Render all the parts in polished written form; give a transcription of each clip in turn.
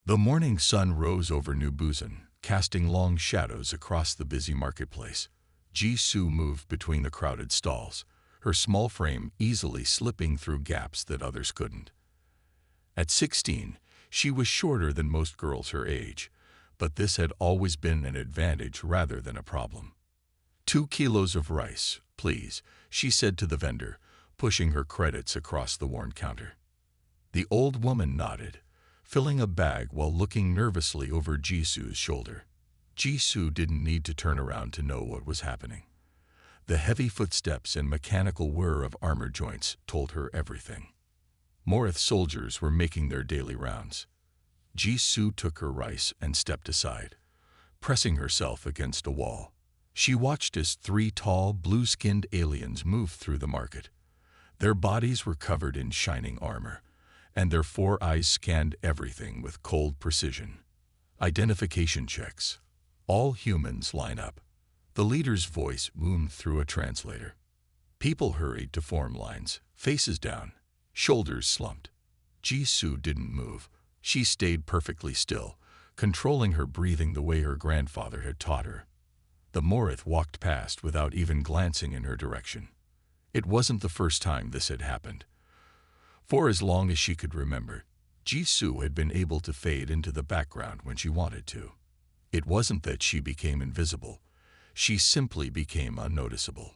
The morning sun rose over New Busan, casting long shadows across the busy marketplace. Jisoo moved between the crowded stalls, her small frame easily slipping through gaps that others couldn't. At 16, she was shorter than most girls her age, but this had always been an advantage rather than a problem. 2 kilos of rice, please, she said to the vendor, pushing her credits across the worn counter. The old woman nodded, filling a bag while looking nervously over Jisoo's shoulder. Jisoo didn't need to turn around to know what was happening. The heavy footsteps and mechanical whir of armor joints told her everything. Morith soldiers were making their daily rounds. Jisoo took her rice and stepped aside, pressing herself against a wall. She watched as 3 tall, blue-skinned aliens moved through the market. Their bodies were covered in shining armor, and their 4 eyes scanned everything with cold precision. Identification checks. All humans line up. The leader's voice boomed through a translator. People hurried to form lines, faces down, shoulders slumped. Jisoo didn't move. She stayed perfectly still, controlling her breathing the way her grandfather had taught her. The Morith walked past without even glancing in her direction. It wasn't the first time this had happened. For as long as she could remember, Jisoo had been able to fade into the background when she wanted to. It wasn't that she became invisible. She simply became unnoticeable.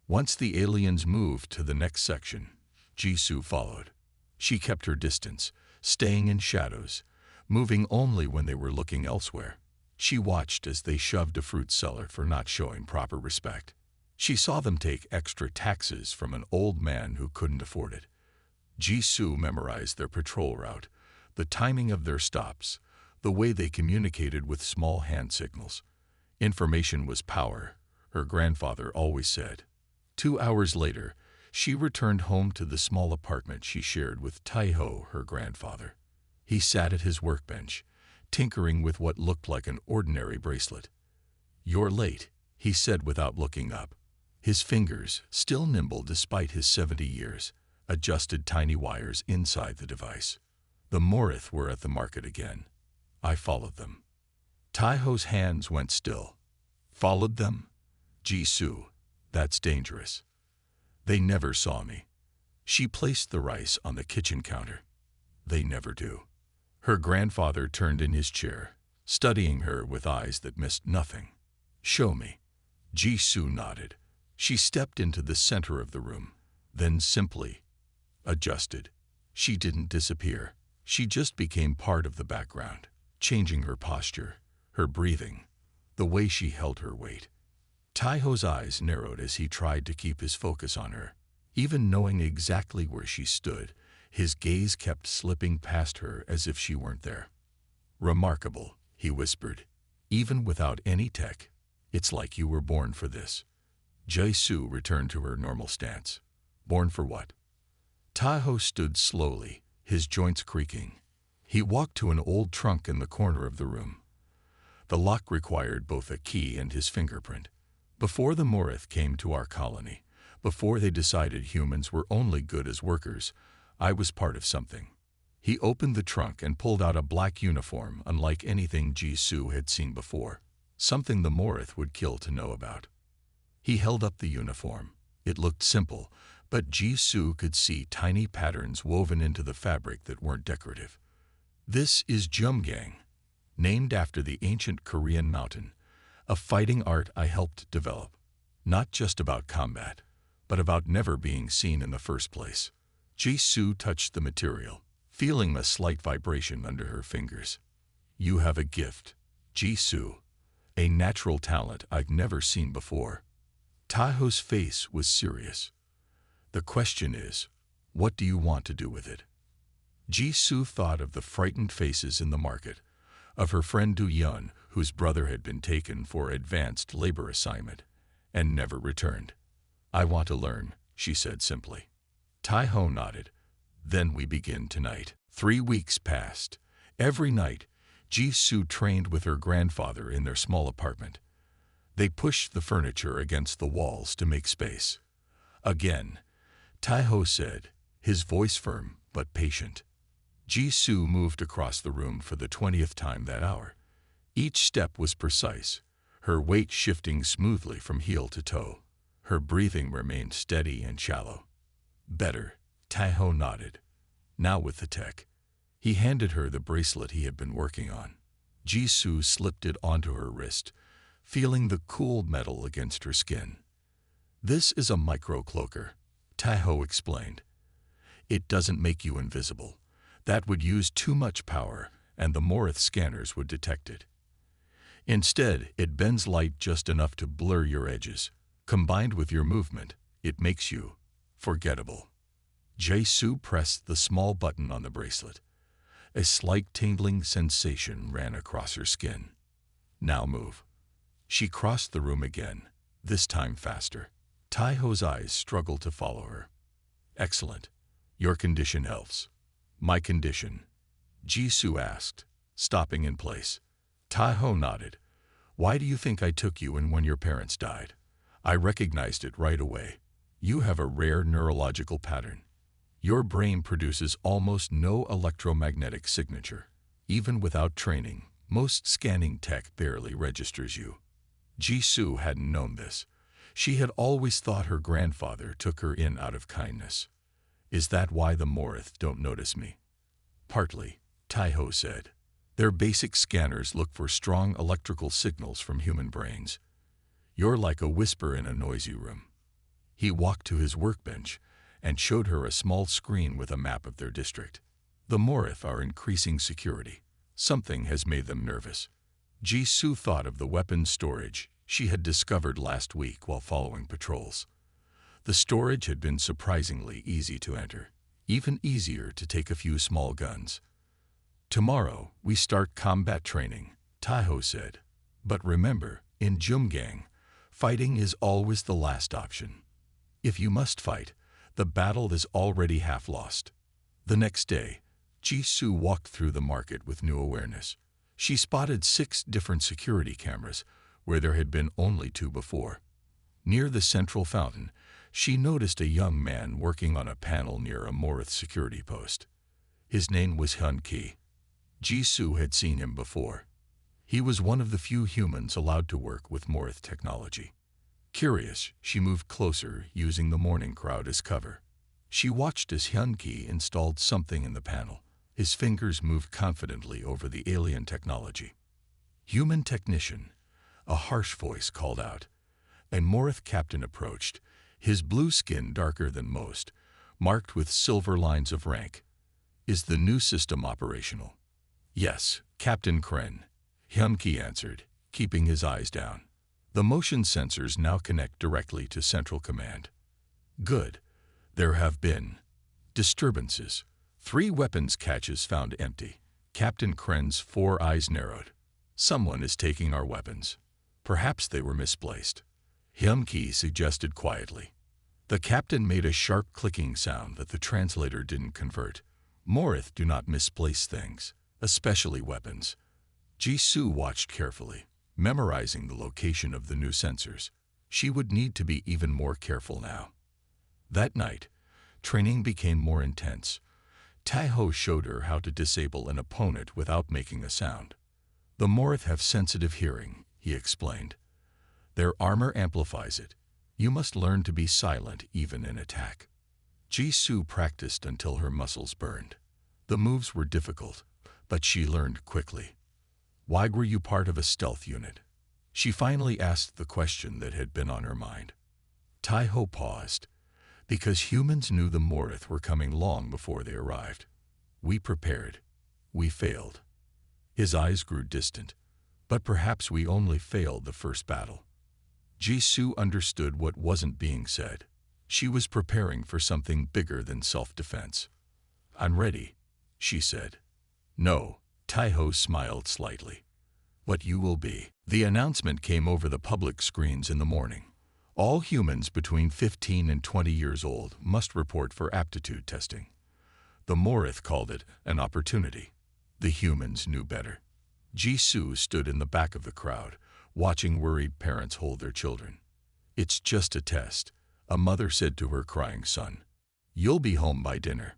Once the aliens moved to the next section, Jisoo followed. She kept her distance, staying in shadows, moving only when they were looking elsewhere. She watched as they shoved a fruit seller for not showing proper respect. She saw them take extra taxes from an old man who couldn't afford it. Jisoo memorized their patrol route, the timing of their stops, the way they communicated with small hand signals. Information was power, her grandfather always said. 2 hours later, she returned home to the small apartment she shared with Taiho, her grandfather. He sat at his workbench, tinkering with what looked like an ordinary bracelet. "You're late," he said without looking up. His fingers, still nimble despite his 70 years, adjusted tiny wires inside the device. The Morith were at the market again. I followed them. Taiho's hands went still. Followed them? Jisoo, that's dangerous. They never saw me. She placed the rice on the kitchen counter. They never do. Her grandfather turned in his chair, studying her with eyes that missed nothing. Show me. Jisoo nodded. She stepped into the center of the room, then simply adjusted. She didn't disappear. She just became part of the background, changing her posture, her breathing, the way she held her weight. Taiho's eyes narrowed as he tried to keep his focus on her. Even knowing exactly where she stood, his gaze kept slipping past her as if she weren't there. "Remarkable," he whispered. "Even without any tech, it's like you were born for this." Jisoo returned to her normal stance. Born for what? Taiho stood slowly, his joints creaking. He walked to an old trunk in the corner of the room. The lock required both a key and his fingerprint. Before the Morith came to our colony, before they decided humans were only good as workers, I was part of something. He opened the trunk and pulled out a black uniform unlike anything Jisoo had seen before, something the Morith would kill to know about. He held up the uniform. It looked simple, but Jisoo could see tiny patterns woven into the fabric that weren't decorative. "This is Jumgang, named after the ancient Korean mountain, a fighting art I helped develop. Not just about combat, but about never being seen in the first place." Jisoo touched the material, feeling a slight vibration under her fingers. "You have a gift, Jisoo, a natural talent I've never seen before." Taiho's face was serious. "The question is, what do you want to do with it?" Jisoo thought of the frightened faces in the market, of her friend Du Yun, whose brother had been taken for advanced labor assignment and never returned. "I want to learn," she said simply. Taiho nodded. "Then we begin tonight." 3 weeks passed. Every night, Jisoo trained with her grandfather in their small apartment. They pushed the furniture against the walls to make space. Again, Taiho said, his voice firm but patient, Jisoo moved across the room for the 20th time that hour. Each step was precise, her weight shifting smoothly from heel to toe. Her breathing remained steady and shallow. Better, Taeho nodded. Now with the tech. He handed her the bracelet he had been working on. Jisoo slipped it onto her wrist, feeling the cool metal against her skin. This is a micro-cloaker, Taeho explained. It doesn't make you invisible. That would use too much power, and the Morith scanners would detect it. Instead, it bends light just enough to blur your edges. Combined with your movement, it makes you forgettable. Jisoo pressed the small button on the bracelet. A slight tingling sensation ran across her skin. Now move. She crossed the room again, this time faster. Taeho's eyes struggled to follow her. Excellent. Your condition helps. My condition? Jisoo asked, stopping in place. Taeho nodded. Why do you think I took you in when your parents died? I recognized it right away. You have a rare neurological pattern. Your brain produces almost no electromagnetic signature. Even without training, most scanning tech barely registers you. Jisoo hadn't known this. She had always thought her grandfather took her in out of kindness. Is that why the Morith don't notice me? Partly, Taeho said. Their basic scanners look for strong electrical signals from human brains. You're like a whisper in a noisy room. He walked to his workbench and showed her a small screen with a map of their district. The Morith are increasing security. Something has made them nervous. Jisoo thought of the weapons storage she had discovered last week while following patrols. The storage had been surprisingly easy to enter, even easier to take a few small guns. Tomorrow, we start combat training, Taeho said. But remember, in Jumgang, fighting is always the last option. If you must fight, the battle is already half lost. The next day, Jisoo walked through the market with new awareness. She spotted 6 different security cameras where there had been only 2 before. Near the central fountain, she noticed a young man working on a panel near a Morith security post. His name was Hyun-ki. Jisoo had seen him before. He was one of the few humans allowed to work with Morith technology. Curious, she moved closer, using the morning crowd as cover. She watched as Hyun-ki installed something in the panel. His fingers moved confidently over the alien technology. Human technician, a harsh voice called out. A Morith captain approached, his blue skin darker than most, marked with silver lines of rank. Is the new system operational? Yes, Captain Kren, Hyun-ki answered, keeping his eyes down. The motion sensors now connect directly to Central Command. Good. There have been disturbances. 3 weapons caches found empty. Captain Kren's 4 eyes narrowed. Someone is taking our weapons. Perhaps they were misplaced. Hyun-ki suggested quietly. The captain made a sharp clicking sound that the translator didn't convert. Morith do not misplace things, especially weapons. Jisoo watched carefully, memorizing the location of the new sensors. She would need to be even more careful now. That night, training became more intense. Taeho showed her how to disable an opponent without making a sound. The Morith have sensitive hearing, he explained. Their armor amplifies it. You must learn to be silent even in attack. Jisoo practiced until her muscles burned. The moves were difficult, but she learned quickly. Why were you part of a stealth unit? She finally asked the question that had been on her mind. Taeho paused. Because humans knew the Morith were coming long before they arrived. We prepared. We failed. His eyes grew distant. But perhaps we only failed the first battle. Jisoo understood what wasn't being said. She was preparing for something bigger than self-defense. I'm ready, she said. No, Taeho smiled slightly. What you will be. The announcement came over the public screens in the morning. All humans between 15 and 20 years old must report for aptitude testing. The Morith called it an opportunity. The humans knew better. Jisoo stood in the back of the crowd, watching worried parents hold their children. It's just a test, a mother said to her crying son. You'll be home by dinner.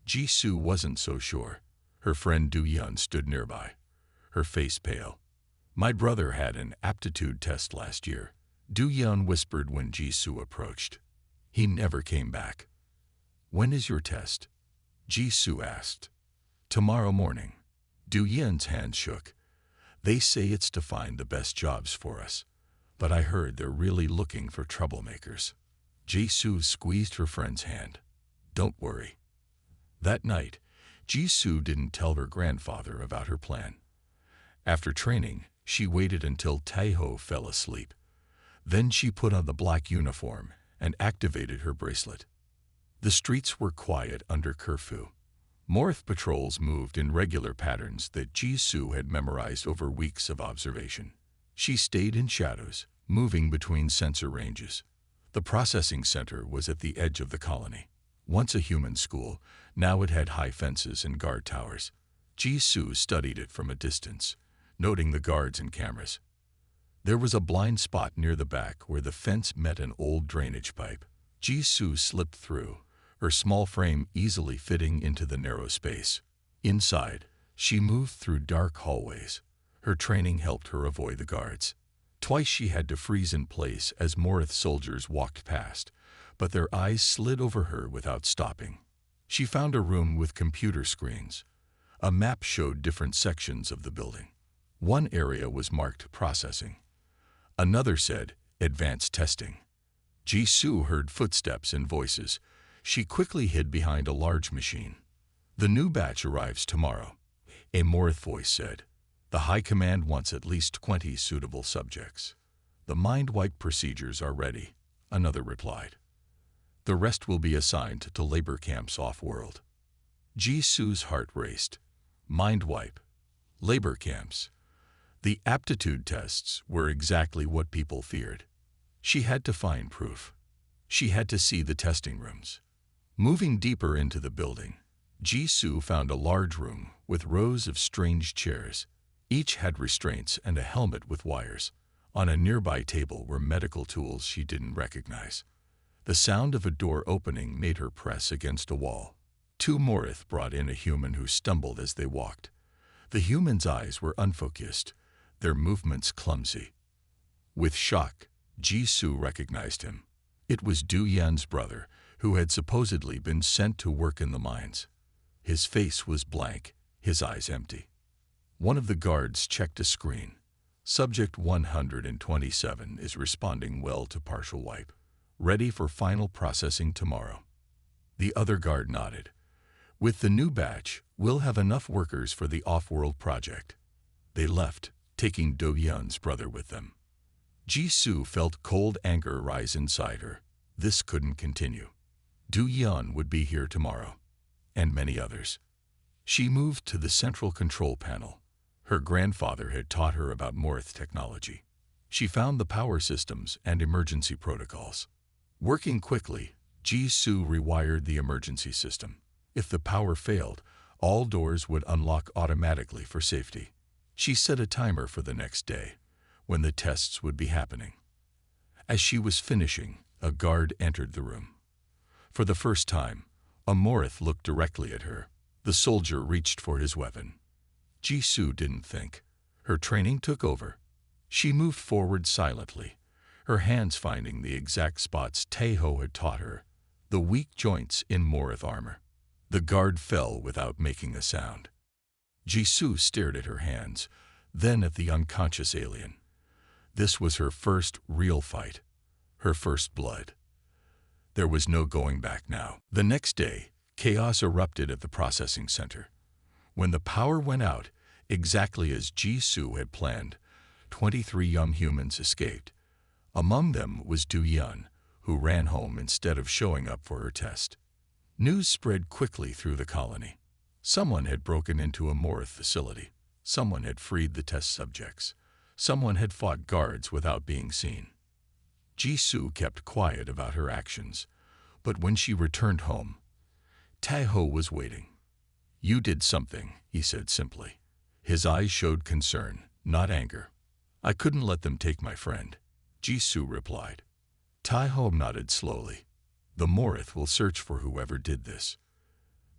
Jisoo wasn't so sure. Her friend Du Yun stood nearby, her face pale. "My brother had an aptitude test last year," Du Yun whispered when Jisoo approached. "He never came back." "When is your test?" Jisoo asked. "Tomorrow morning." Du Yun's hand shook. "They say it's to find the best jobs for us, but I heard they're really looking for troublemakers." Jisoo squeezed her friend's hand. "Don't worry." That night, Jisoo didn't tell her grandfather about her plan. After training, she waited until Taeho fell asleep. Then she put on the black uniform and activated her bracelet. The streets were quiet under curfew. Morth patrols moved in regular patterns that Jisoo had memorized over weeks of observation. She stayed in shadows, moving between sensor ranges. The processing center was at the edge of the colony. Once a human school, now it had high fences and guard towers. Jisoo studied it from a distance, noting the guards and cameras. There was a blind spot near the back where the fence met an old drainage pipe. Jisoo slipped through, her small frame easily fitting into the narrow space. Inside, she moved through dark hallways. Her training helped her avoid the guards. Twice she had to freeze in place as Morith soldiers walked past, but their eyes slid over her without stopping. She found a room with computer screens. A map showed different sections of the building. One area was marked processing. Another said advanced testing. Jisoo heard footsteps and voices. She quickly hid behind a large machine. "The new batch arrives tomorrow," a Morith voice said. "The High Command wants at least 20 suitable subjects." "The mind wipe procedures are ready," another replied. "The rest will be assigned to labor camps off-world." Jisoo's heart raced. Mind wipe. Labor camps. The aptitude tests were exactly what people feared. She had to find proof. She had to see the testing rooms. Moving deeper into the building, Jisoo found a large room with rows of strange chairs. Each had restraints and a helmet with wires. On a nearby table were medical tools she didn't recognize. The sound of a door opening made her press against a wall. Two Morith brought in a human who stumbled as they walked. The human's eyes were unfocused, their movements clumsy. With shock, Jisoo recognized him. It was Du Yan's brother, who had supposedly been sent to work in the mines. His face was blank, his eyes empty. One of the guards checked a screen. "Subject 127 is responding well to partial wipe. Ready for final processing tomorrow." The other guard nodded. "With the new batch, we'll have enough workers for the off-world project." They left, taking Do Yun's brother with them. Jisoo felt cold anger rise inside her. This couldn't continue. Du Yun would be here tomorrow, and many others. She moved to the central control panel. Her grandfather had taught her about Morith technology. She found the power systems and emergency protocols. Working quickly, Jisoo rewired the emergency system. If the power failed, all doors would unlock automatically for safety. She set a timer for the next day, when the tests would be happening. As she was finishing, a guard entered the room. For the first time, a Morith looked directly at her. The soldier reached for his weapon. Jisoo didn't think. Her training took over. She moved forward silently, her hands finding the exact spots Taeho had taught her, the weak joints in Morith armor. The guard fell without making a sound. Jisoo stared at her hands, then at the unconscious alien. This was her first real fight, her first blood. There was no going back now. The next day, chaos erupted at the processing center. When the power went out, exactly as Jisoo had planned, 23 young humans escaped. Among them was Du Yun, who ran home instead of showing up for her test. News spread quickly through the colony. Someone had broken into a Morith facility. Someone had freed the test subjects. Someone had fought guards without being seen. Jisoo kept quiet about her actions, but when she returned home, Taeho was waiting. "You did something," he said simply. His eyes showed concern, not anger. "I couldn't let them take my friend," Jisoo replied. Taeho nodded slowly. "The Morith will search for whoever did this.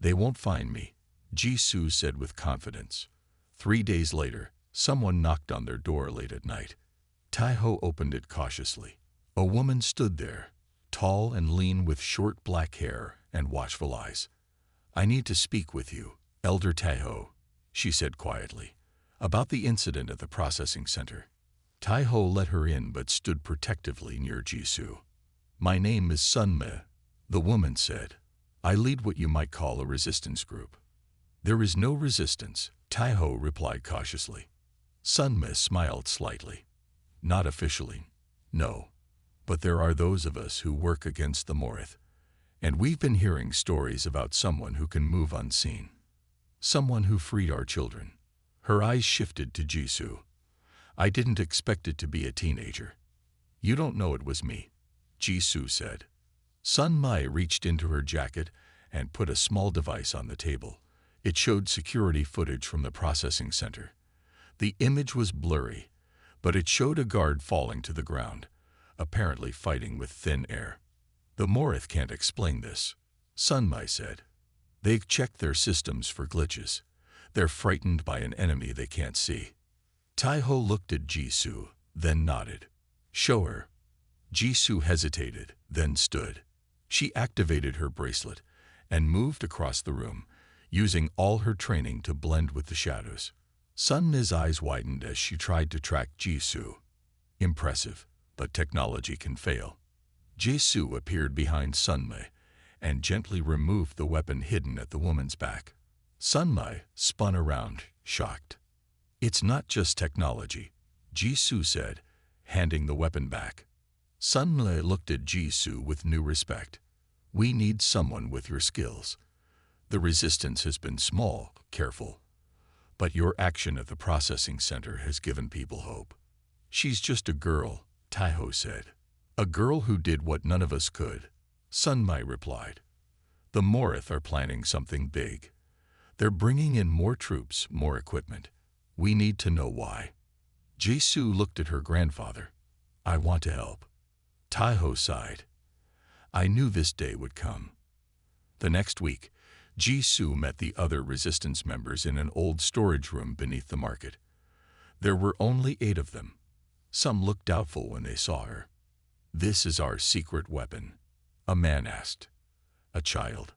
They won't find me," Jisoo said with confidence. 3 days later, someone knocked on their door late at night. Taiho opened it cautiously. A woman stood there, tall and lean with short black hair and watchful eyes. "I need to speak with you, Elder Taiho," she said quietly, "about the incident at the processing center." Taiho let her in but stood protectively near Jisoo. "My name is Sunme," the woman said. "I lead what you might call a resistance group." "There is no resistance," Taiho replied cautiously. Sunme smiled slightly. "Not officially, no. But there are those of us who work against the Morith. And we've been hearing stories about someone who can move unseen. Someone who freed our children." Her eyes shifted to Jisoo. "I didn't expect it to be a teenager." "You don't know it was me," Jisoo said. Sun Mai reached into her jacket and put a small device on the table. It showed security footage from the processing center. The image was blurry, but it showed a guard falling to the ground, apparently fighting with thin air. "The Morith can't explain this," Sun Mai said. "They've checked their systems for glitches. They're frightened by an enemy they can't see." Taiho looked at Jisoo, then nodded. "Show her." Jisoo hesitated, then stood. She activated her bracelet and moved across the room, using all her training to blend with the shadows. Sun's eyes widened as she tried to track Jisoo. Impressive, but technology can fail. Jisoo appeared behind Sunmei and gently removed the weapon hidden at the woman's back. Sunmei spun around, shocked. "It's not just technology," Jisoo said, handing the weapon back. Sunmei looked at Jisoo with new respect. "We need someone with your skills. The resistance has been small, careful. But your action at the processing center has given people hope." "She's just a girl," Taiho said. "A girl who did what none of us could," Sunmai replied. "The Morith are planning something big. They're bringing in more troops, more equipment. We need to know why." Jisoo looked at her grandfather. "I want to help." Taiho sighed. "I knew this day would come." The next week, Jisoo met the other resistance members in an old storage room beneath the market. There were only 8 of them. Some looked doubtful when they saw her. "This is our secret weapon," a man asked. "A child."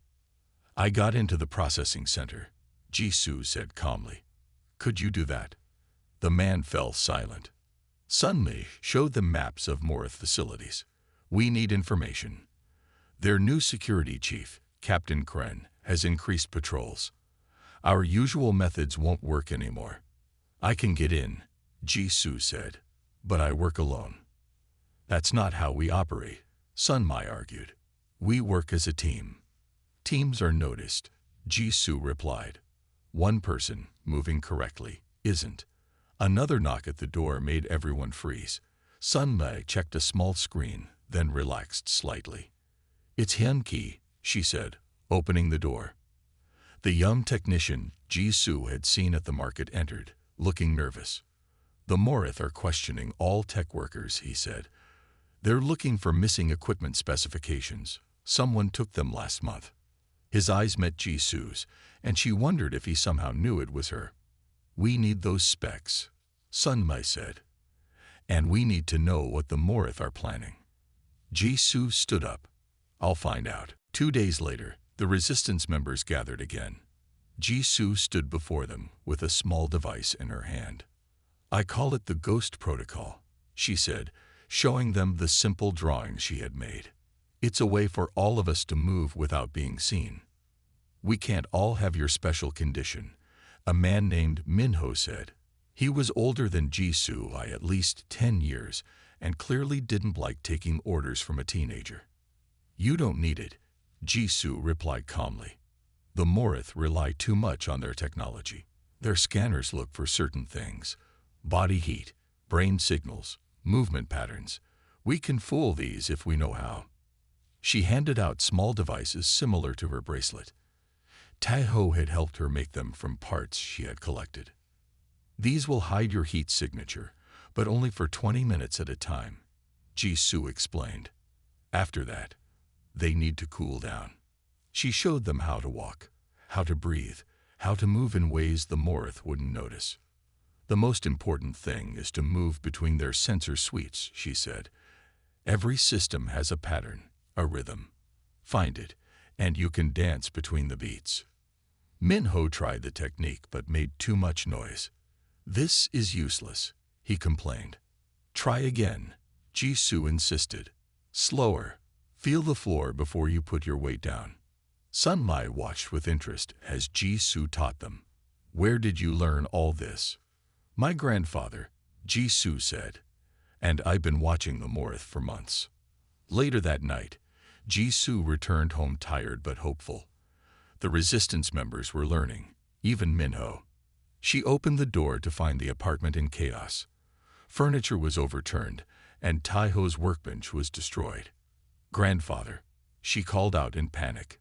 "I got into the processing center," Jisoo said calmly. "Could you do that?" The man fell silent. Sunmi showed them maps of Morith facilities. "We need information. Their new security chief, Captain Kren, has increased patrols. Our usual methods won't work anymore." "I can get in," Jisoo said, "but I work alone." "That's not how we operate," Sunmai argued. "We work as a team." "Teams are noticed," Jisoo replied. "One person, moving correctly, isn't." Another knock at the door made everyone freeze. Sunmai checked a small screen, then relaxed slightly. "It's Hyunki," she said, opening the door. The young technician Jisoo had seen at the market entered, looking nervous. "The Morith are questioning all tech workers," he said. "They're looking for missing equipment specifications. Someone took them last month." His eyes met Jisoo's, and she wondered if he somehow knew it was her. "We need those specs," Sunmai said. "And we need to know what the Morith are planning." Jisoo stood up. "I'll find out." 2 days later, the resistance members gathered again. Jisoo stood before them with a small device in her hand. "I call it the Ghost Protocol," she said, showing them the simple drawings she had made. "It's a way for all of us to move without being seen." "We can't all have your special condition," a man named Minho said. He was older than Jisoo by at least 10 years and clearly didn't like taking orders from a teenager. "You don't need it," Jisoo replied calmly. "The Morith rely too much on their technology. Their scanners look for certain things: body heat, brain signals, movement patterns. We can fool these if we know how." She handed out small devices similar to her bracelet. Taiho had helped her make them from parts she had collected. "These will hide your heat signature, but only for 20 minutes at a time," Jisoo explained. "After that, they need to cool down." She showed them how to walk, how to breathe, how to move in ways the Morith wouldn't notice. The most important thing is to move between their sensor suites, she said. Every system has a pattern, a rhythm. Find it, and you can dance between the beats. Minho tried the technique but made too much noise. This is useless, he complained. Try again, Jisoo insisted. Slower. Feel the floor before you put your weight down. Sunmai watched with interest as Jisoo taught them. Where did you learn all this? My grandfather, Jisoo said, and I've been watching the Morith for months. Later that night, Jisoo returned home tired but hopeful. The resistance members were learning, even Minho. She opened the door to find the apartment in chaos. Furniture was overturned, and Taiho's workbench was destroyed. Grandfather, she called out in panic.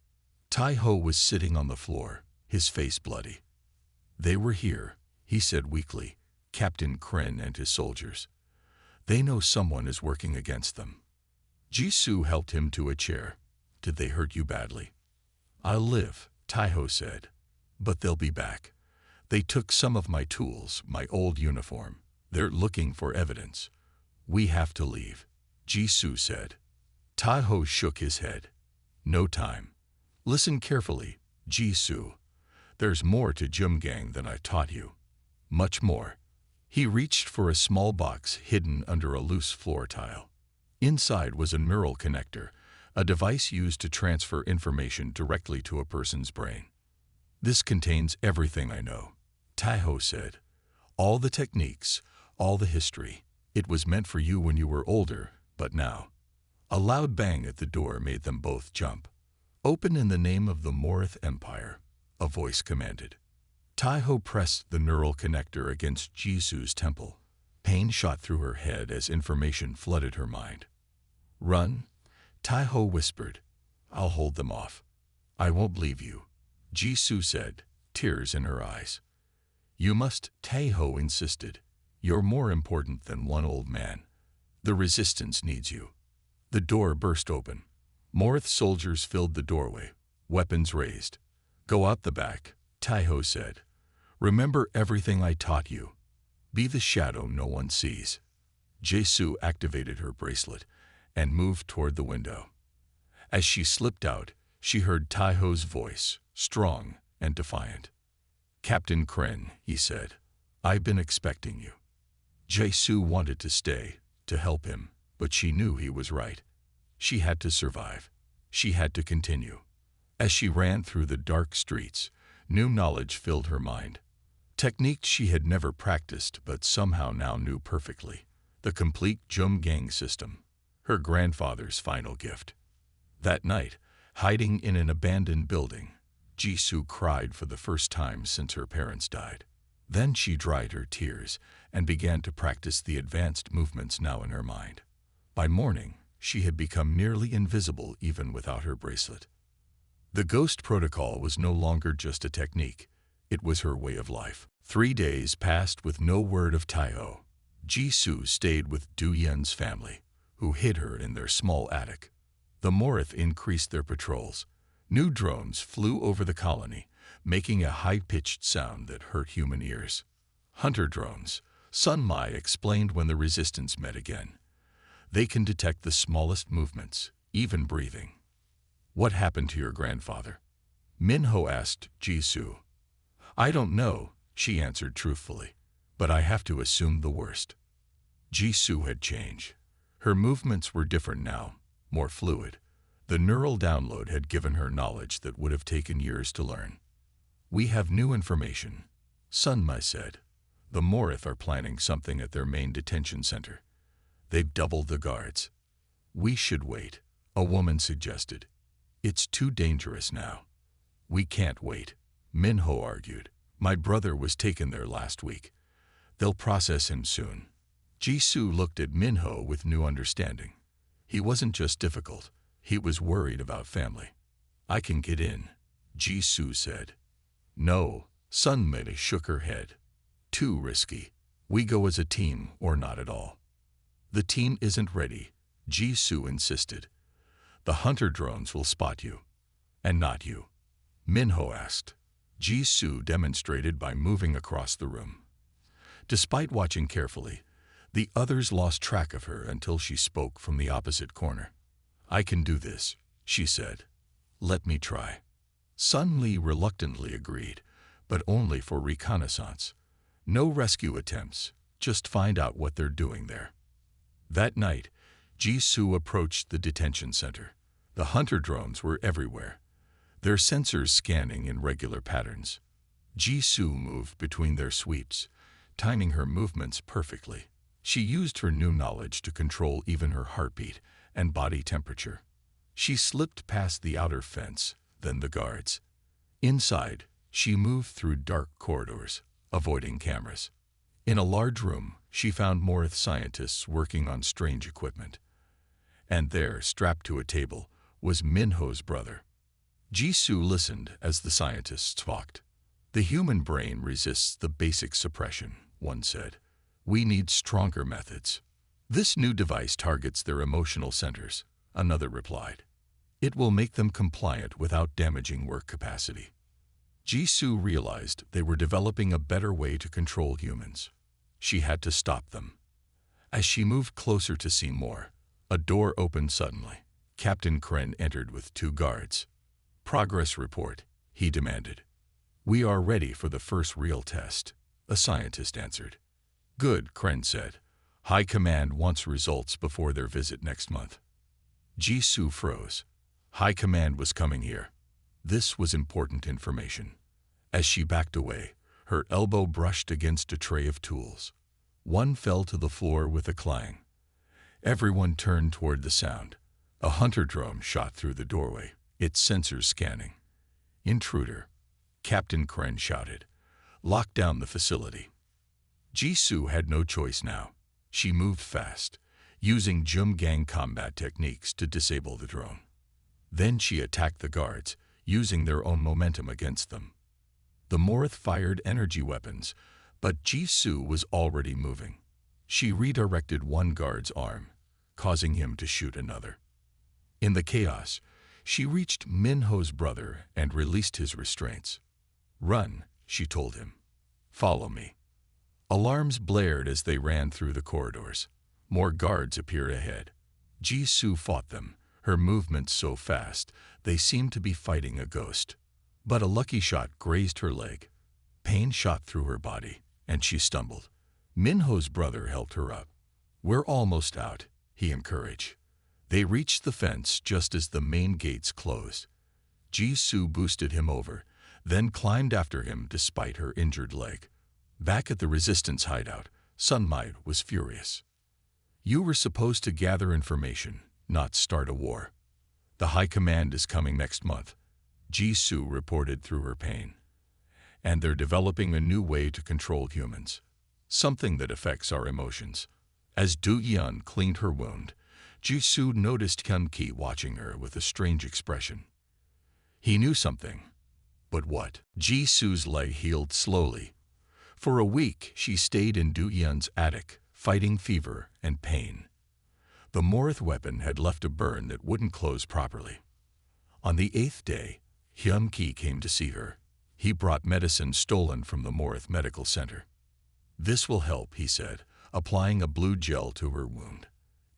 Taiho was sitting on the floor, his face bloody. They were here, he said weakly, Captain Kren and his soldiers. They know someone is working against them. Jisoo helped him to a chair. Did they hurt you badly? I'll live, Taiho said. But they'll be back. They took some of my tools, my old uniform. They're looking for evidence. We have to leave, Jisoo said. Taiho shook his head. No time. Listen carefully, Jisoo. There's more to Jumgang than I taught you. Much more. He reached for a small box hidden under a loose floor tile. Inside was a neural connector, a device used to transfer information directly to a person's brain. This contains everything I know, Taiho said. All the techniques, all the history. It was meant for you when you were older, but now. A loud bang at the door made them both jump. Open in the name of the Morith Empire, a voice commanded. Taiho pressed the neural connector against Jisoo's temple. Pain shot through her head as information flooded her mind. Run, Taiho whispered. I'll hold them off. I won't leave you, Jisoo said, tears in her eyes. You must, Taiho insisted. You're more important than one old man. The resistance needs you. The door burst open. Morith soldiers filled the doorway, weapons raised. Go out the back, Taiho said. Remember everything I taught you. Be the shadow no one sees. Jisoo activated her bracelet and moved toward the window. As she slipped out, she heard Taiho's voice, strong and defiant. Captain Kren, he said, I've been expecting you. Jisoo wanted to stay, to help him, but she knew he was right. She had to survive. She had to continue. As she ran through the dark streets, new knowledge filled her mind. Techniques she had never practiced but somehow now knew perfectly. The complete Jumgang system, her grandfather's final gift. That night, hiding in an abandoned building, Jisoo cried for the first time since her parents died. Then she dried her tears and began to practice the advanced movements now in her mind. By morning, she had become nearly invisible even without her bracelet. The ghost protocol was no longer just a technique. It was her way of life. 3 days passed with no word of Taiho. Jisoo stayed with Du Yen's family, who hid her in their small attic. The Morith increased their patrols. New drones flew over the colony, making a high-pitched sound that hurt human ears. Hunter drones, Sunmai explained when the resistance met again. They can detect the smallest movements, even breathing. What happened to your grandfather? Minho asked Jisoo. I don't know, she answered truthfully, but I have to assume the worst. Jisoo had changed. Her movements were different now, more fluid. The neural download had given her knowledge that would have taken years to learn. We have new information, Sunmai said. The Morith are planning something at their main detention center. They've doubled the guards. We should wait, a woman suggested. It's too dangerous now. We can't wait, Minho argued. My brother was taken there last week. They'll process him soon. Jisoo looked at Minho with new understanding. He wasn't just difficult. He was worried about family. I can get in, Jisoo said. No, Sunmai shook her head. Too risky. We go as a team or not at all. The team isn't ready, Jisoo insisted. The hunter drones will spot you. And not you, Minho asked. Jisoo demonstrated by moving across the room. Despite watching carefully, the others lost track of her until she spoke from the opposite corner. "I can do this," she said. "Let me try." Sun Li reluctantly agreed, but only for reconnaissance. No rescue attempts, just find out what they're doing there. That night, Jisoo approached the detention center. The hunter drones were everywhere, their sensors scanning in regular patterns. Jisoo moved between their sweeps, timing her movements perfectly. She used her new knowledge to control even her heartbeat and body temperature. She slipped past the outer fence, then the guards. Inside, she moved through dark corridors, avoiding cameras. In a large room, she found Morith scientists working on strange equipment. And there, strapped to a table, was Minho's brother. Jisoo listened as the scientists talked. "The human brain resists the basic suppression," one said. "We need stronger methods." "This new device targets their emotional centers," another replied. "It will make them compliant without damaging work capacity." Jisoo realized they were developing a better way to control humans. She had to stop them. As she moved closer to see more, a door opened suddenly. Captain Kren entered with 2 guards. "Progress report," he demanded. "We are ready for the first real test," a scientist answered. "Good," Kren said. "High Command wants results before their visit next month." Jisoo froze. High Command was coming here. This was important information. As she backed away, her elbow brushed against a tray of tools. One fell to the floor with a clang. Everyone turned toward the sound. A hunter drone shot through the doorway, its sensors scanning. "Intruder," Captain Kren shouted. "Lock down the facility." Jisoo had no choice now. She moved fast, using Jumgang combat techniques to disable the drone. Then she attacked the guards, using their own momentum against them. The Morith fired energy weapons, but Jisoo was already moving. She redirected one guard's arm, causing him to shoot another. In the chaos, she reached Minho's brother and released his restraints. "Run," she told him. "Follow me." Alarms blared as they ran through the corridors. More guards appeared ahead. Jisoo fought them, her movements so fast they seemed to be fighting a ghost. But a lucky shot grazed her leg. Pain shot through her body, and she stumbled. Minho's brother helped her up. "We're almost out," he encouraged. They reached the fence just as the main gates closed. Jisoo boosted him over, then climbed after him despite her injured leg. Back at the resistance hideout, Sunlight was furious. "You were supposed to gather information, not start a war. The High Command is coming next month," Jisoo reported through her pain. "And they're developing a new way to control humans, something that affects our emotions." As Do-yeon cleaned her wound, Jisoo noticed Hyun-ki watching her with a strange expression. He knew something. But what? Jisoo's leg healed slowly. For a week, she stayed in Do-yeon's attic, fighting fever and pain. The Morith weapon had left a burn that wouldn't close properly. On the 8th day, Hyun-ki came to see her. He brought medicine stolen from the Morith Medical Center. "This will help," he said, applying a blue gel to her wound.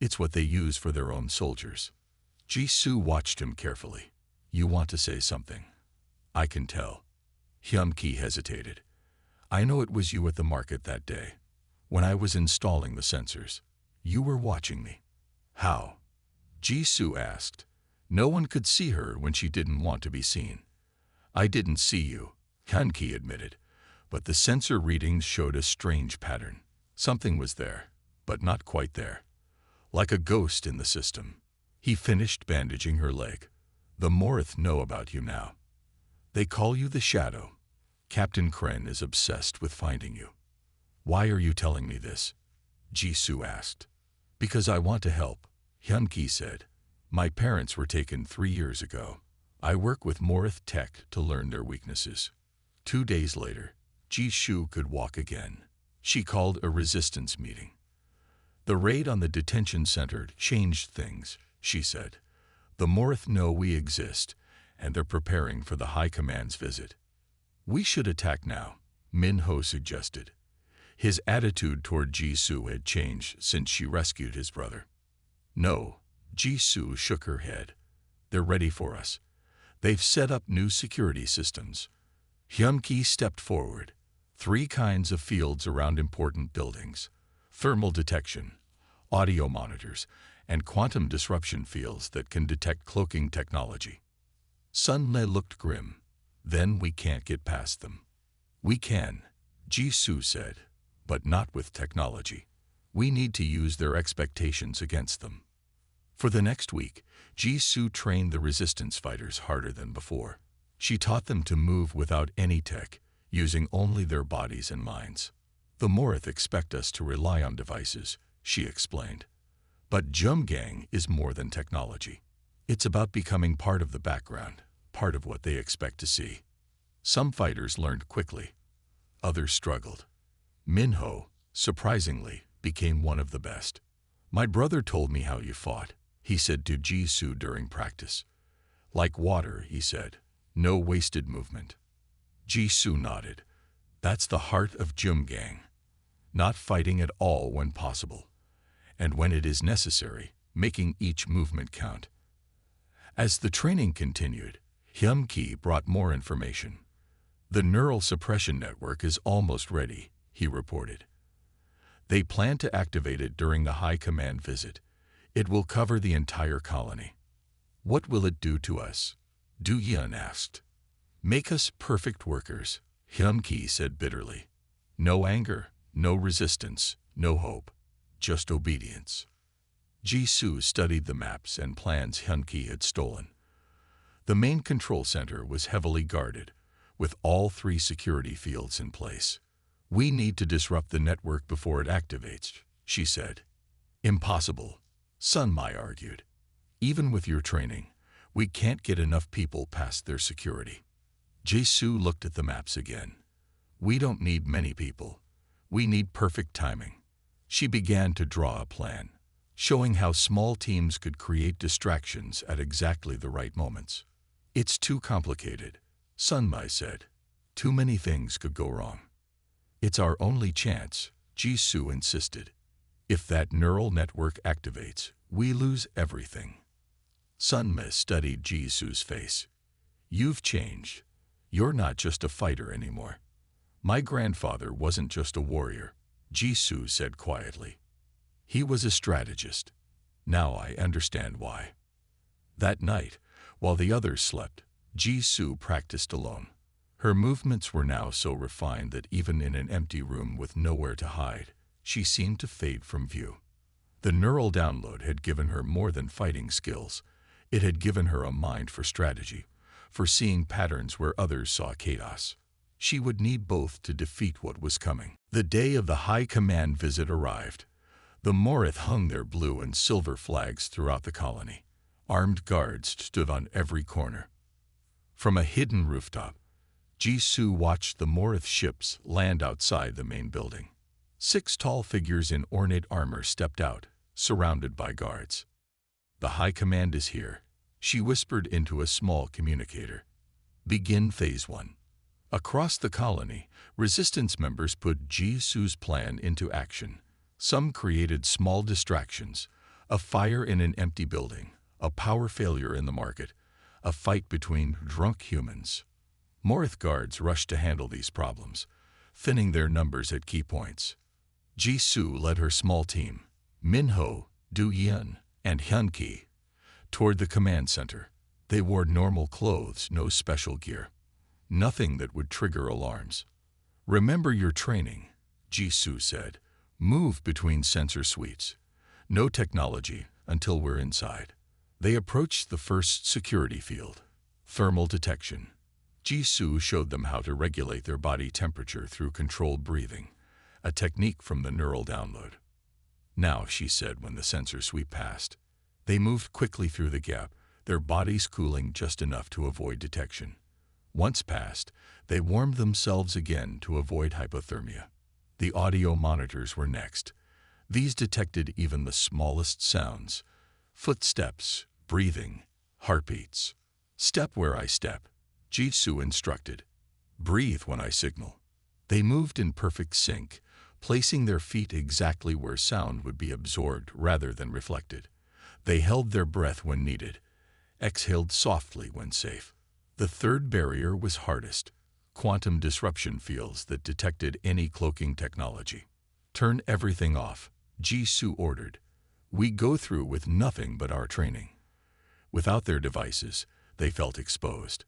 "It's what they use for their own soldiers." Jisoo watched him carefully. "You want to say something?" "I can tell." Hyun-ki hesitated. "I know it was you at the market that day, when I was installing the sensors. You were watching me." "How?" Jisoo asked. No one could see her when she didn't want to be seen. "I didn't see you," Hyun-ki admitted, "but the sensor readings showed a strange pattern. Something was there, but not quite there. Like a ghost in the system." He finished bandaging her leg. "The Morith know about you now. They call you the Shadow. Captain Kren is obsessed with finding you." "Why are you telling me this?" Jisoo asked. "Because I want to help," Hyun-ki said. "My parents were taken 3 years ago. I work with Morith Tech to learn their weaknesses." 2 days later, Jisoo could walk again. She called a resistance meeting. "The raid on the detention center changed things," she said. "The Morith know we exist, and they're preparing for the High Command's visit." We should attack now, Min-ho suggested. His attitude toward Jisoo had changed since she rescued his brother. No, Jisoo shook her head. They're ready for us. They've set up new security systems. Hyun-ki stepped forward. 3 kinds of fields around important buildings: thermal detection, audio monitors, and quantum disruption fields that can detect cloaking technology. Sun-le looked grim. Then we can't get past them. We can, Jisoo said, but not with technology. We need to use their expectations against them. For the next week, Jisoo trained the resistance fighters harder than before. She taught them to move without any tech, using only their bodies and minds. The Morith expect us to rely on devices, she explained. But Jumgang is more than technology. It's about becoming part of the background, part of what they expect to see. Some fighters learned quickly. Others struggled. Min-ho, surprisingly, became one of the best. My brother told me how you fought, he said to Jisoo during practice. Like water, he said. No wasted movement. Jisoo nodded. That's the heart of Jumgang. Not fighting at all when possible. And when it is necessary, making each movement count. As the training continued, Hyun-ki brought more information. The neural suppression network is almost ready, he reported. They plan to activate it during the High Command visit. It will cover the entire colony. What will it do to us? Du Yeon asked. Make us perfect workers, Hyun-ki said bitterly. No anger, no resistance, no hope, just obedience. Jisoo studied the maps and plans Hyun-ki had stolen. The main control center was heavily guarded, with all 3 security fields in place. We need to disrupt the network before it activates, she said. Impossible, Sun-mai argued. Even with your training, we can't get enough people past their security. Jisoo looked at the maps again. We don't need many people. We need perfect timing. She began to draw a plan, showing how small teams could create distractions at exactly the right moments. It's too complicated, Sun-mai said. Too many things could go wrong. It's our only chance, Jisoo insisted. If that neural network activates, we lose everything. Sun-mai studied Jisoo's face. You've changed. You're not just a fighter anymore. My grandfather wasn't just a warrior, Jisoo said quietly. He was a strategist. Now I understand why. That night, while the others slept, Jisoo practiced alone. Her movements were now so refined that even in an empty room with nowhere to hide, she seemed to fade from view. The neural download had given her more than fighting skills. It had given her a mind for strategy, for seeing patterns where others saw chaos. She would need both to defeat what was coming. The day of the High Command visit arrived. The Morith hung their blue and silver flags throughout the colony. Armed guards stood on every corner. From a hidden rooftop, Jisoo watched the Morith ships land outside the main building. 6 tall figures in ornate armor stepped out, surrounded by guards. The High Command is here, she whispered into a small communicator. Begin Phase 1. Across the colony, resistance members put Jisoo's plan into action. Some created small distractions, a fire in an empty building, a power failure in the market, a fight between drunk humans. Morith guards rushed to handle these problems, thinning their numbers at key points. Jisoo led her small team, Min-ho, Du Yeon, and Hyun-ki, toward the command center. They wore normal clothes, no special gear. Nothing that would trigger alarms. Remember your training, Jisoo said. Move between sensor suites. No technology until we're inside. They approached the first security field, thermal detection. Jisoo showed them how to regulate their body temperature through controlled breathing, a technique from the neural download. Now, she said when the sensor suite passed. They moved quickly through the gap, their bodies cooling just enough to avoid detection. Once past, they warmed themselves again to avoid hypothermia. The audio monitors were next. These detected even the smallest sounds: footsteps, breathing, heartbeats. Step where I step, Jisoo instructed. Breathe when I signal. They moved in perfect sync, placing their feet exactly where sound would be absorbed rather than reflected. They held their breath when needed, exhaled softly when safe. The third barrier was hardest: quantum disruption fields that detected any cloaking technology. Turn everything off, Jisoo ordered. We go through with nothing but our training. Without their devices, they felt exposed.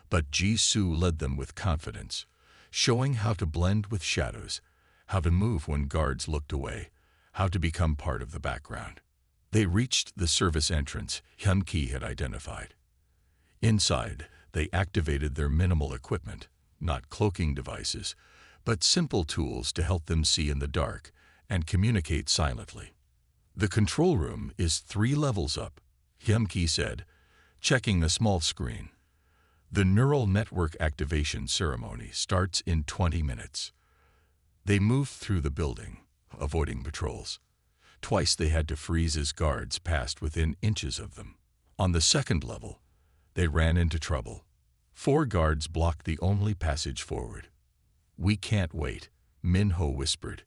But Jisoo led them with confidence, showing how to blend with shadows, how to move when guards looked away, how to become part of the background. They reached the service entrance Hyun-ki had identified. Inside, they activated their minimal equipment, not cloaking devices, but simple tools to help them see in the dark and communicate silently. The control room is 3 levels up, Hyun-ki said, checking a small screen. The neural network activation ceremony starts in 20 minutes. They moved through the building, avoiding patrols. Twice they had to freeze as guards passed within inches of them. On the 2nd level, they ran into trouble. 4 guards blocked the only passage forward. We can't wait, Minho whispered.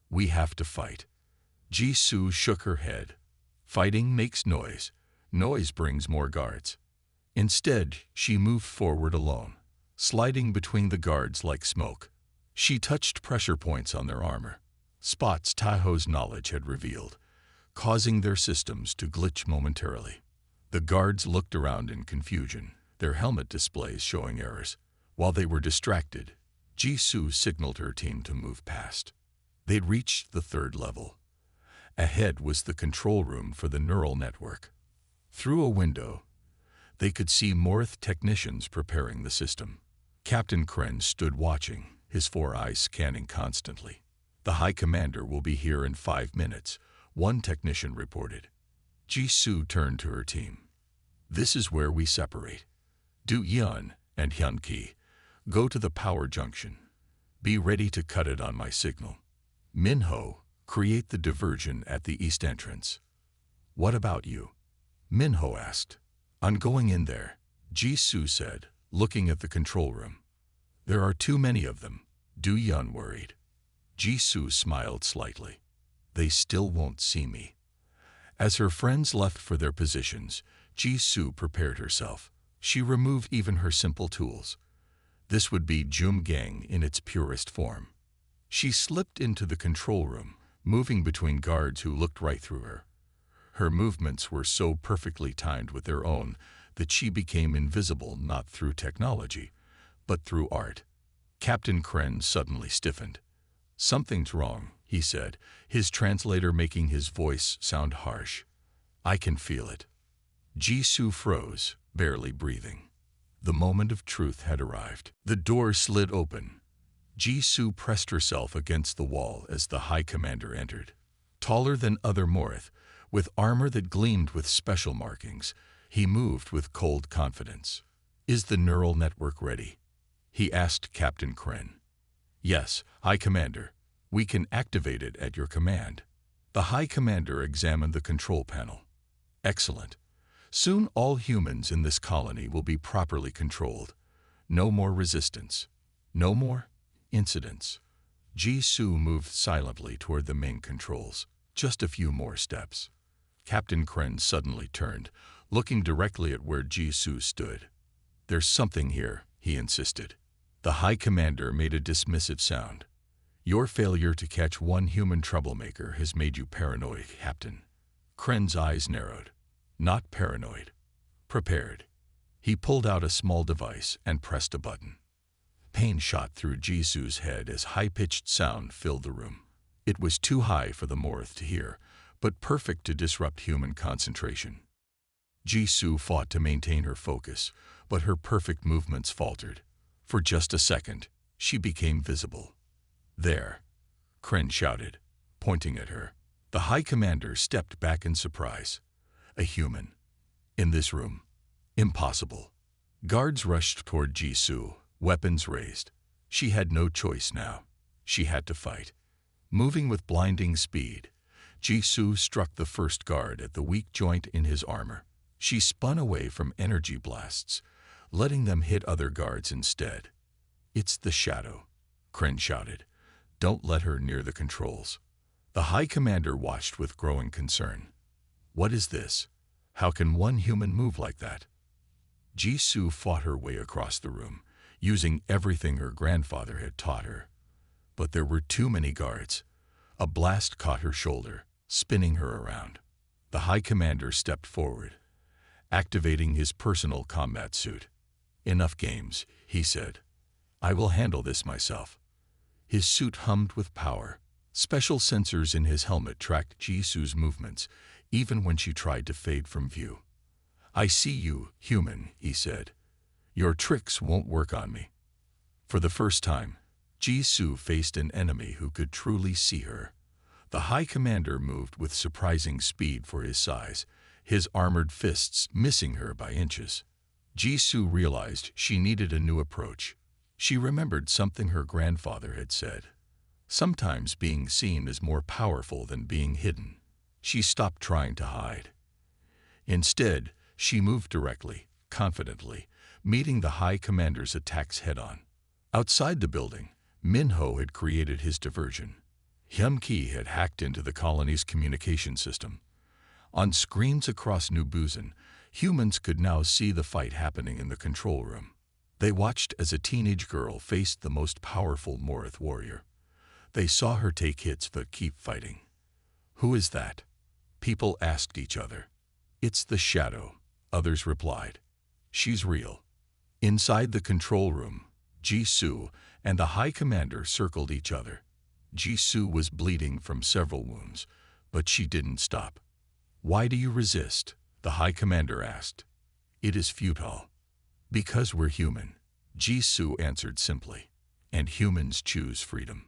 We have to fight. Jisoo shook her head. Fighting makes noise. Noise brings more guards. Instead, she moved forward alone, sliding between the guards like smoke. She touched pressure points on their armor, spots Tahoe's knowledge had revealed, causing their systems to glitch momentarily. The guards looked around in confusion, their helmet displays showing errors. While they were distracted, Jisoo signaled her team to move past. They'd reached the 3rd level. Ahead was the control room for the neural network. Through a window, they could see Morth technicians preparing the system. Captain Kren stood watching, his 4 eyes scanning constantly. The High Commander will be here in 5 minutes, one technician reported. Jisoo turned to her team. This is where we separate. Do-yeon and Hyun-ki, go to the power junction. Be ready to cut it on my signal. Minho, create the diversion at the east entrance. What about you? Minho asked. I'm going in there, Jisoo said, looking at the control room. There are too many of them, Do-yeon worried. Jisoo smiled slightly. They still won't see me. As her friends left for their positions, Jisoo prepared herself. She removed even her simple tools. This would be Jumgang in its purest form. She slipped into the control room, moving between guards who looked right through her. Her movements were so perfectly timed with their own that she became invisible not through technology, but through art. Captain Kren suddenly stiffened. Something's wrong, he said, his translator making his voice sound harsh. I can feel it. Jisoo froze, barely breathing. The moment of truth had arrived. The door slid open. Jisoo pressed herself against the wall as the High Commander entered. Taller than other Morth, with armor that gleamed with special markings, he moved with cold confidence. Is the neural network ready? He asked Captain Kren. Yes, High Commander. We can activate it at your command. The High Commander examined the control panel. Excellent. Soon all humans in this colony will be properly controlled. No more resistance. No more incidents. Jisoo moved silently toward the main controls. Just a few more steps. Captain Kren suddenly turned, looking directly at where Jisoo stood. There's something here, he insisted. The High Commander made a dismissive sound. Your failure to catch one human troublemaker has made you paranoid, Captain. Kren's eyes narrowed. Not paranoid. Prepared. He pulled out a small device and pressed a button. Pain shot through Jisoo's head as high-pitched sound filled the room. It was too high for the Morth to hear, but perfect to disrupt human concentration. Jisoo fought to maintain her focus, but her perfect movements faltered. For just a second, she became visible. There, Kren shouted, pointing at her. The High Commander stepped back in surprise. A human. In this room. Impossible. Guards rushed toward Jisoo, weapons raised. She had no choice now. She had to fight. Moving with blinding speed, Jisoo struck the first guard at the weak joint in his armor. She spun away from energy blasts, letting them hit other guards instead. "It's the shadow," Kren shouted. "Don't let her near the controls." The High Commander watched with growing concern. "What is this? How can one human move like that?" Jisoo fought her way across the room, using everything her grandfather had taught her. But there were too many guards. A blast caught her shoulder, spinning her around. The High Commander stepped forward, activating his personal combat suit. "Enough games," he said. "I will handle this myself." His suit hummed with power. Special sensors in his helmet tracked Jisoo's movements, even when she tried to fade from view. "I see you, human," he said. "Your tricks won't work on me." For the first time, Jisoo faced an enemy who could truly see her. The High Commander moved with surprising speed for his size, his armored fists missing her by inches. Jisoo realized she needed a new approach. She remembered something her grandfather had said. Sometimes being seen is more powerful than being hidden. She stopped trying to hide. Instead, she moved directly, confidently, meeting the High Commander's attacks head-on. Outside the building, Minho had created his diversion. Hyun-ki had hacked into the colony's communication system. On screens across New Busan, humans could now see the fight happening in the control room. They watched as a teenage girl faced the most powerful Morith warrior. They saw her take hits but keep fighting. "Who is that?" people asked each other. "It's the shadow," others replied. "She's real." Inside the control room, Jisoo and the High Commander circled each other. Jisoo was bleeding from several wounds, but she didn't stop. "Why do you resist?" the High Commander asked. "It is futile." "Because we're human," Jisoo answered simply, "and humans choose freedom."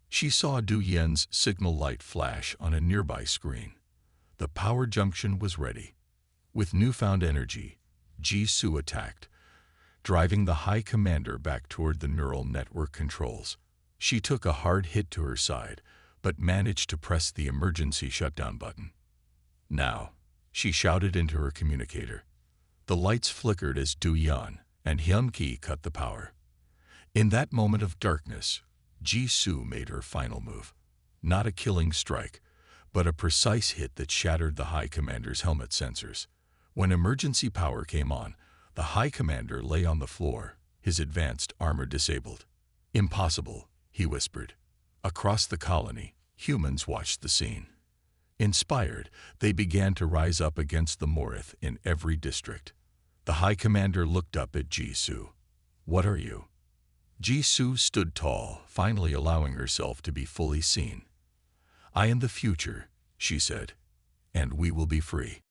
She saw Du Yen's signal light flash on a nearby screen. The power junction was ready. With newfound energy, Jisoo attacked, driving the High Commander back toward the neural network controls. She took a hard hit to her side, but managed to press the emergency shutdown button. "Now," she shouted into her communicator. The lights flickered as Du Yan and Hyun-ki cut the power. In that moment of darkness, Jisoo made her final move. Not a killing strike, but a precise hit that shattered the High Commander's helmet sensors. When emergency power came on, the High Commander lay on the floor, his advanced armor disabled. "Impossible," he whispered. Across the colony, humans watched the scene. Inspired, they began to rise up against the Morith in every district. The High Commander looked up at Jisoo. "What are you?" Jisoo stood tall, finally allowing herself to be fully seen. "I am the future," she said, "and we will be free."